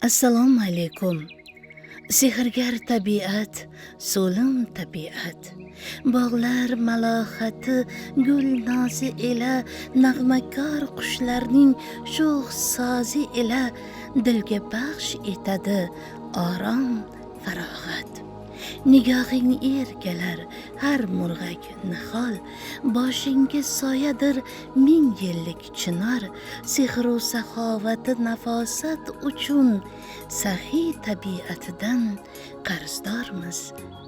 Assalomu alaykum. Sehrgar tabiat, so'lim tabiat. Bog'lar malohati, gul nozi ila, nag'makor qushlarning sho'x sozi ila dilga baxsh etadi orom, farog'at. Nigohing erkalar har murg'ak nihol, boshingga soyadir ming yillik chinor, sehru saxovati nafosat uchun saxiy tabiatidan qarzdormiz,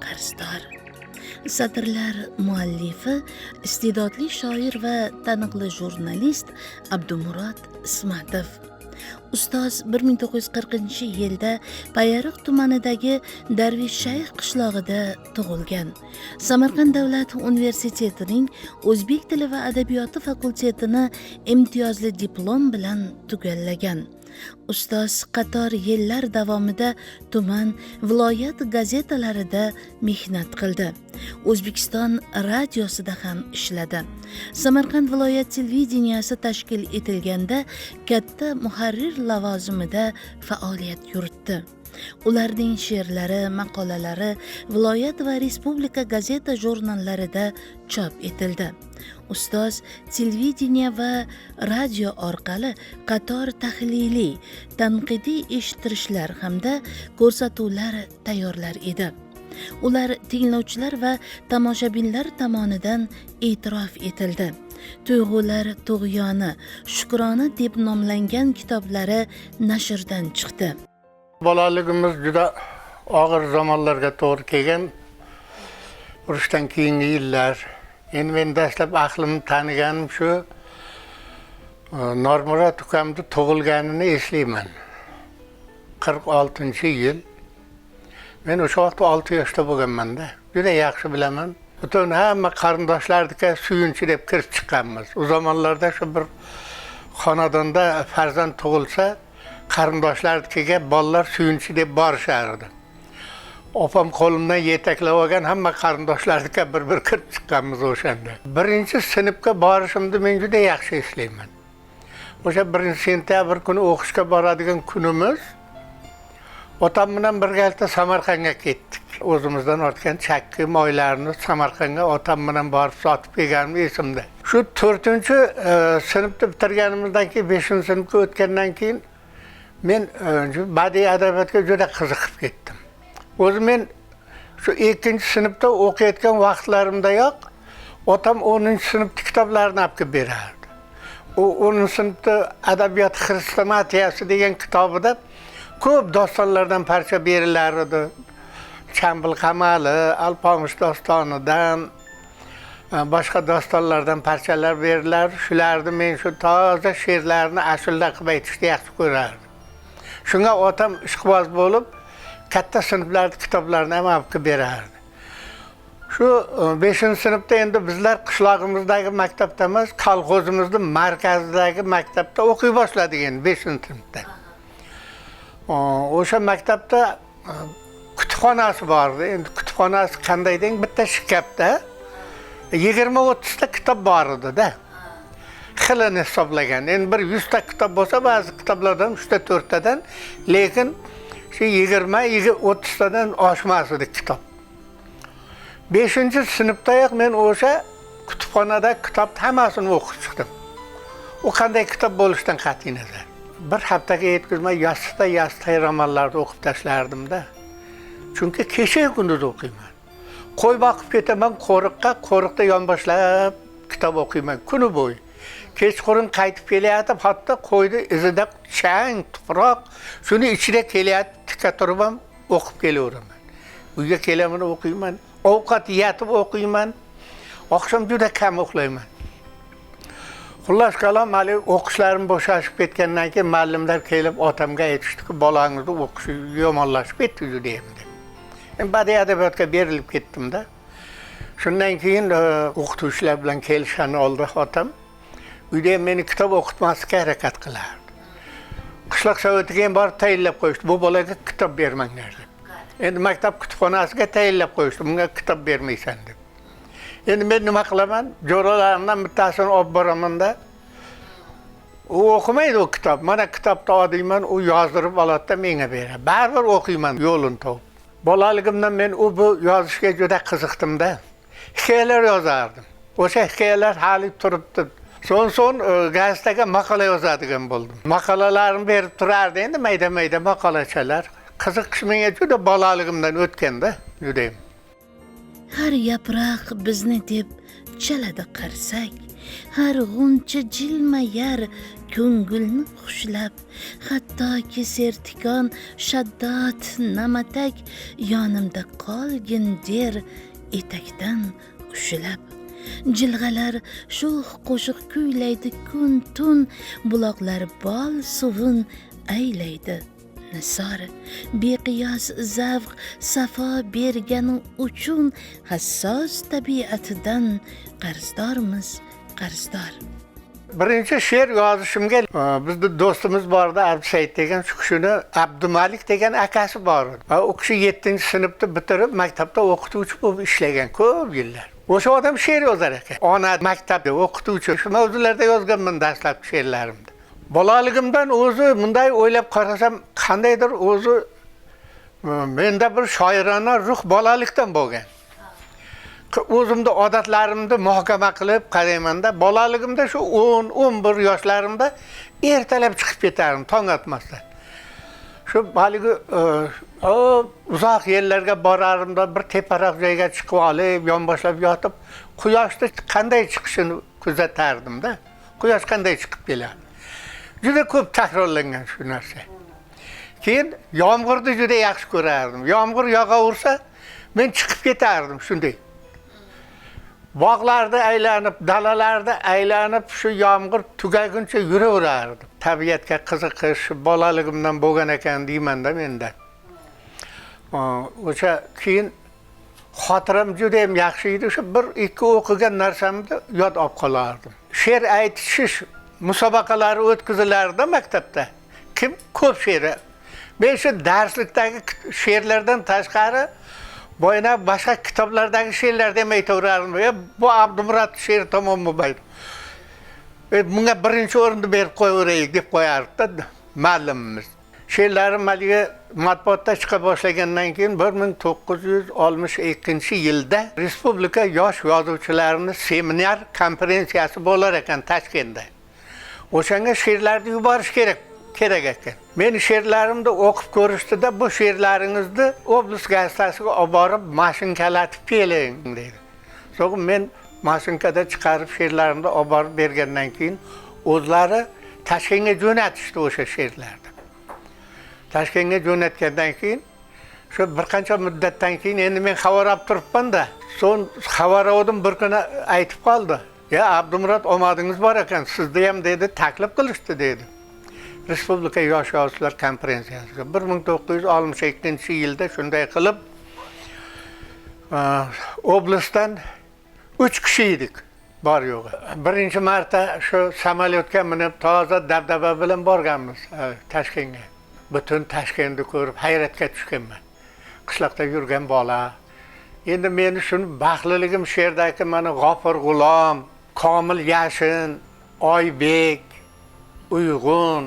qarzdor. Satrlar muallifi iste'dodli shoir va taniqli jurnalist Abdumurod Ismatov. Ustoz 1940-yilda Payariq tumanidagi Darvishshayx qishlog'ida tug'ilgan. Samarqand davlat universitetining o'zbek tili va adabiyoti fakultetini imtiyozli diplom bilan tugallagan. Ustoz qator yillar davomida tuman, viloyat gazetalarida mehnat qildi. O'zbekiston radiosida ham ishladi. Samarqand viloyat televideniyasi tashkil etilganda katta muharrir lavozimida faoliyat yuritdi. Ularning she'rlari, maqolalari viloyat va respublika gazeta jurnallarida chop etildi. Ustoz televideniya va radio orqali qator tahliliy, tanqidiy eshittirishlar hamda ko'rsatuvlar tayyorlar edi. Ular tinglovchilar va tomoshabinlar tomonidan e'tirof etildi. Tuyg'ular tug'yoni, shukrona deb nomlangan kitoblari nashrdan chiqdi. Bolaligimiz juda og'ir zamonlarga to'g'ri kelgan. Urushdan keyingi yillar. Endi men dastlab aqlimni taniganim shu Normurod ukamni tug'ilganini eslayman. 46-yil. Men o'sha vaqtda 6 yoshda bo'lganman-da. Juda yaxshi bilaman. Butun hamma qarindoshlarga suyunchi deb kirib chiqqanmiz. O zamonlarda shu bir xonadonda farzand tug'ilsa, qarindoshlarga bolalar suyunchi deb borishardi. Opam qo'limdan yetaklab olgan hamma qarindoshlarga bir kirib chiqqanmiz o'shanda. Birinchi sinfga borishimni men juda yaxshi eslayman. O'sha 1-sentyabr kuni o'qishga boradigan kunimiz otam bilan birgalikda Samarqandga ketdik. O'zimizdan ortgan chakki moylarni Samarqandga otam bilan borib sotib kelganim esimda. Shu 4-sinfni bitirganimizdan keyin 5-sinfga o'tgandan keyin men badiiy adabiyotga juda qiziqib ketdim. O'zim men shu 2-sinfda o'qiyotgan vaqtlarimdayoq otam 10-sinfda kitoblarni olib kelib berardi. U 10-sinfda adabiyot xristomatiyasi degan kitobida ko'p dostonlardan parcha berilar edi. Chambil qamali, Alpomish dostonidan boshqa dostonlardan parchalar berilar. Shularni men shu toza she'rlarni ashula qilib aytishni yaxshi ko'rardim. Shunga otam ishqiboz bo'lib, katta sinflarda kitoblarni ham olib kelib berardi. Shu 5-sinfda endi bizlar qishlog'imizdagi maktabda emas, kolxozimizning markazidagi maktabda o'qiy boshladik endi 5-sinfda. O'sha maktabda kutubxonasi bor edi. Endi kutubxonasi qanday deng, bitta shkafda 20-30 ta kitob bor edi-da. Xilini hisoblagan. Endi bir 100 ta kitob bo'lsa, ba'zi kitoblardan 3 ta 4 tadan, lekin shu 20-30 tadan oshmas edi kitob. 5-sinfdayoq men o'sha kutubxonada kitobni hammasini o'qib chiqdim. U qanday kitob bo'lishidan qat'iy nazar. Bir haftaga yetkazmay yassta romanlarni o'qib tashlardim-da. Chunki kecha kunduz o'qiyman. Qo'y boqib ketaman qo'riqda yonboshlab kitob o'qiyman kuni bo'yi. Kechqurun qaytib kelyapti, hatto qo'yni izida chang, tuproq, shuni ichida kelyapti, tika turib ham o'qib kelaveraman. Uyga kelaman, o'qiyman, ovqat yetib o'qiyman. Oqshom juda kam uxlayman. Xullas kalom, hali o'qishlarim bo'shashib ketgandan keyin muallimlar kelib otamga aytishdiki, bolangizni o'qishi yomonlashib ketdi juda endi. Men badiiy adabiyotga berilib ketdim-da. Shundan keyin o'qituvchilar bilan kelishani oldi otam. Uyda meni kitob o'qitmaslikka harakat qilardi. Qishloq sovetiga ham borib tayinlab qo'yishdi, bu bolaga kitob bermanglar deb. Endi maktab kutubxonasiga tayinlab qo'yishdi, bunga kitob bermaysan deb. Endi men nima qilaman? Jo'ralarimdan bittasini olib boraman-da. U o'qimaydi o kitob. Mana kitobni odiyman, u yozdirib oladi-da menga beradi. Baribir o'qiyman yo'lini topib. Bolaligimdan men bu yozishga juda qiziqdim-da. Hikoyalar yozardim. O'sha hikoyalar hali turibdi. So'ng gazetaga maqola yozadigan bo'ldim. Maqolalarimni berib turardi endi mayda-mayda maqolachalar. Qiziqish menga juda bolaligimdan o'tganda, judayam. Har yaproq bizni deb chaladi qarsak, har g'uncha jilmayar ko'ngilni xushlab, hattoki sertikon shaddod namatak yonimda qolgin der etakdan ushlab. Jilg'alar sho'x qo'shiq kuylaydi kun tun, buloqlar bol suvin aylaydi nisor. Beqiyos zavq safo bergani uchun hassos tabiatidan qarzdormiz, qarzdor. Birinchi she'r yozishimga bizda do'stimiz bordi, Abdusaid degan, shu kishini Abdumalik degan akasi bor edi. U kishi 7-sinfni bitirib maktabda o'qituvchi bo'lib ishlagan ko'p yillar. O'sha odam she'r yozar ekan. Ona maktabda o'qituvchi. Shu mavzularda yozganman dastlabki she'rlarimda. Bolaligimdan o'zi bunday o'ylab qarasam, qandaydir o'zi menda bir shoirona ruh bolalikdan bo'lgan. O'zimda odatlarimni muhokama qilib qaraymanda, bolaligimda shu 10-11 yoshlarimda ertalab chiqib ketardim tong otmasdan. Shu baligi uzoq yerlarga borardim-da, bir teparoq joyga chiqib olib, yonboshlab yotib, quyoshni qanday chiqishini kuzatardim-da. Quyosh qanday chiqib keladi. Juda ko'p takrorlangan shu narsa. Keyin yomg'irni juda yaxshi ko'rardim. Yomg'ir yog'aversa, men chiqib ketardim shunday. Bog'larda aylanib, dalalarda aylanib, shu yomg'ir tugaguncha yuraverardim. Tabiatga qiziqish bolaligimdan bo'lgan ekan deyman-da menda. O'sha keyin xotiram juda ham yaxshi edi. Shu 1-2 o'qigan narsamni yod olib qolardim. She'r aytish musobaqalari o'tkazilardi maktabda. Kim ko'p she'r. Men shu darslikdagi she'rlardan tashqari boyna boshqa kitoblardagi she'rlarni ham aytaverardim. Bu Abdumurod she'r tamom bo'lmaydi. Bunga birinchi o'rinni berib qo'yaveraylik deb qo'yardi muallimimiz. She'rlarim maliga matbuotda chiqa boshlagandan keyin 1962-yilda Respublika yosh yozuvchilarning seminar konferensiyasi bo'lar ekan Toshkentda. O'shanga she'rlarni yuborish kerak ekan. Men she'rlarimni o'qib ko'rishdida bu she'rlaringizni oblast gazetasiga olib borib mashinkalatib keling dedi. So'ng men mashinkada chiqarib she'rlarimni olib borib bergandan keyin o'zlari Toshkentga jo'natishdi o'sha she'rlarni. Toshkentga jo'natgandan keyin shu bir qancha muddatdan keyin endi men xabar olib turibman-da. So'ng xabar oldim, bir kuni aytib qoldi. Ya Abdumurod omadingiz bor ekan, sizni ham dedi, taklif qilishdi dedi. Respublika yosh yozuvchilar konferensiyasiga 1962-yilda shunday qilib oblastdan 3 kishi edik bor yo'g'i. Birinchi marta shu samolyotga minib toza dabdaba bilan borganmiz Toshkentga. Butun Toshkentni ko'rib hayratga tushganman. Qishloqda yurgan bola. Endi meni shuni baxtliligim she'rdagi mana G'ofur G'ulom, Komil Yashin, Oybek, Uyg'un,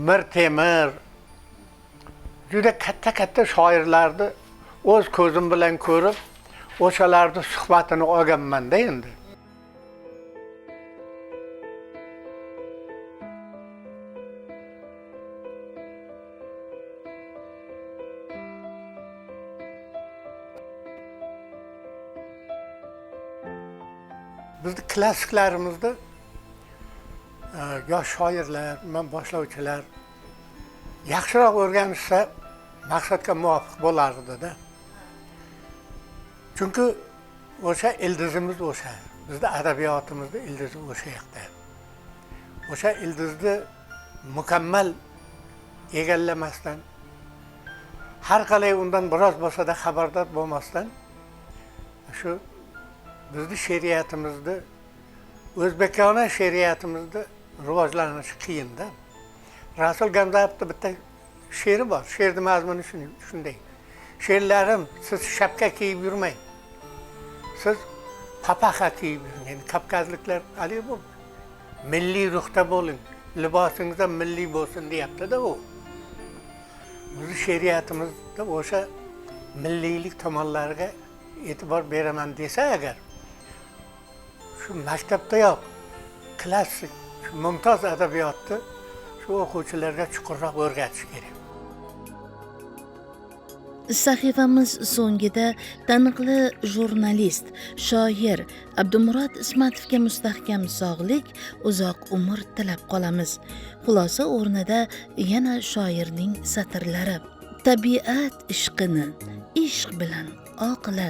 Mir Temir juda katta shoirlarni o'z ko'zim bilan ko'rib, o'shalarning suhbatini olganman-da endi. Bizning klassiklarimizda yosh shoirlar, boshlovchilar yaxshiroq o'rganishsa maqsadga muvofiq bo'lardi-da. Chunki o'sha ildizimiz o'sha. Bizning adabiyotimizda ildizi o'sha yoqda. O'sha ildizni mukammal egallamasdan, har qalay undan biroz bo'lsa-da xabardor bo'lmasdan shu bizning she'riyatimizni, o'zbekona she'riyatimizni rivojlanishi qiyin-da. Rasul Gamzatning bitta she'ri bor. She'rning mazmuni shunday. She'rlarim, siz shapka kiyib yurmang. Siz papaxa kiyib yuring. Kavkazliklar aliy bu. milliy ruhda bo'ling, libosingiz ham milliy bo'lsin deyapti-da u. Bizni she'riyatimizda o'sha milliylik tomonlariga e'tibor beraman desa agar, shu maktabdayoq klassik, shu mumtoz adabiyotni shu o'quvchilarga chuqurroq o'rgatish kerak. Sahifamiz so'ngida taniqli jurnalist, shoir Abdumurod Ismatovga mustahkam sog'lik, uzoq umr tilab qolamiz. Xulosa o'rnida yana shoirning satrlari. Tabiat ishqini ishq bilan oqla,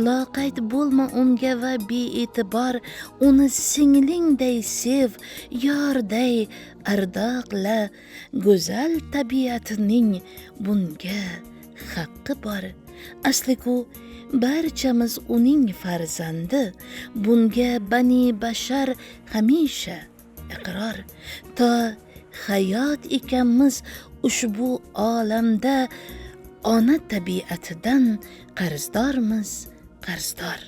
loqayd bo'lma unga va bee'tibor, uni singlingday sev, yorday ardoqla, go'zal tabiatning bunga haqqi bor. Asliku barchamiz uning farzandi, bunga bani bashar hamisha iqror. To hayot ekanmiz ushbu olamda, ona tabiatidan qarzdormiz, qarzdor.